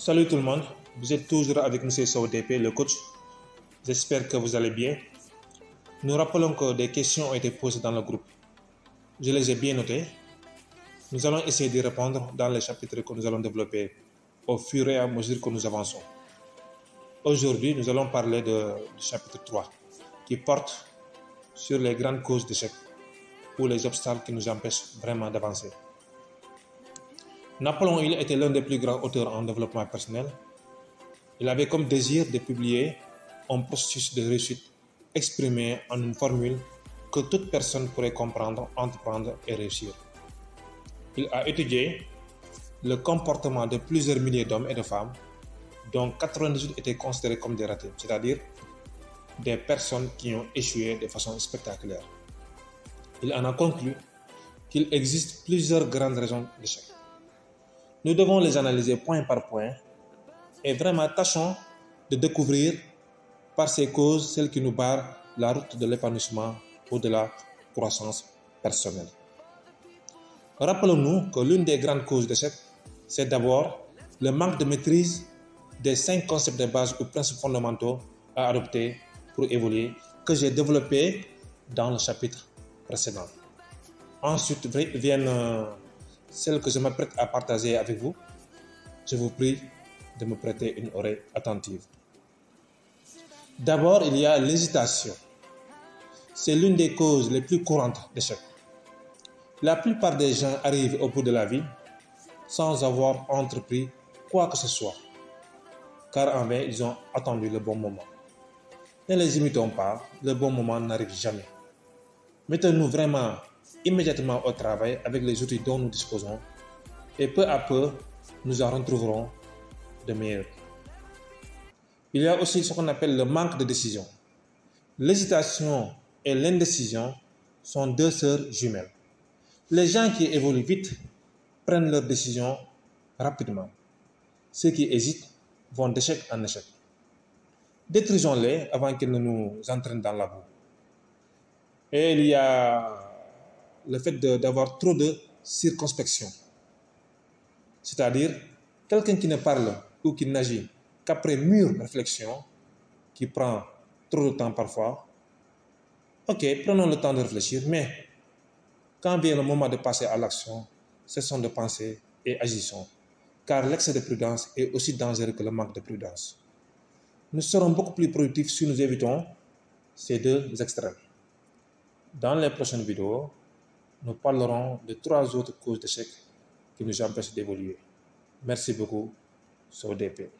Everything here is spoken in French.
Salut tout le monde, vous êtes toujours avec M. Sow-DP, le coach. J'espère que vous allez bien. Nous rappelons que des questions ont été posées dans le groupe. Je les ai bien notées. Nous allons essayer d'y répondre dans les chapitres que nous allons développer au fur et à mesure que nous avançons. Aujourd'hui, nous allons parler du chapitre 3 qui porte sur les grandes causes d'échec ou les obstacles qui nous empêchent vraiment d'avancer. Napoléon Hill était l'un des plus grands auteurs en développement personnel. Il avait comme désir de publier un processus de réussite exprimé en une formule que toute personne pourrait comprendre, entreprendre et réussir. Il a étudié le comportement de plusieurs milliers d'hommes et de femmes, dont 98 étaient considérés comme des ratés, c'est-à-dire des personnes qui ont échoué de façon spectaculaire. Il en a conclu qu'il existe plusieurs grandes raisons d'échec. Nous devons les analyser point par point et vraiment tâchons de découvrir par ces causes celles qui nous barrent la route de l'épanouissement ou de la croissance personnelle. Rappelons-nous que l'une des grandes causes d'échec, c'est d'abord le manque de maîtrise des 5 concepts de base ou principes fondamentaux à adopter pour évoluer que j'ai développés dans le chapitre précédent. Ensuite viennent celles que je m'apprête à partager avec vous. Je vous prie de me prêter une oreille attentive. D'abord, il y a l'hésitation. C'est l'une des causes les plus courantes d'échec. La plupart des gens arrivent au bout de la vie sans avoir entrepris quoi que ce soit, car en vain, ils ont attendu le bon moment. Ne les imitons pas, le bon moment n'arrive jamais. Mettons-nous vraiment immédiatement au travail avec les outils dont nous disposons et peu à peu, nous en retrouverons de meilleurs. Il y a aussi ce qu'on appelle le manque de décision. L'hésitation et l'indécision sont deux sœurs jumelles. Les gens qui évoluent vite prennent leurs décisions rapidement. Ceux qui hésitent vont d'échec en échec. Détruisons-les avant qu'ils ne nous entraînent dans la boue. Et il y a le fait d'avoir trop de circonspection. C'est-à-dire, quelqu'un qui ne parle ou qui n'agit qu'après mûre réflexion, qui prend trop de temps parfois. Ok, prenons le temps de réfléchir, mais quand vient le moment de passer à l'action, cessons de penser et agissons, car l'excès de prudence est aussi dangereux que le manque de prudence. Nous serons beaucoup plus productifs si nous évitons ces deux extrêmes. Dans les prochaines vidéos, nous parlerons de 3 autres causes d'échec qui nous empêchent d'évoluer. Merci beaucoup, Sow-DP.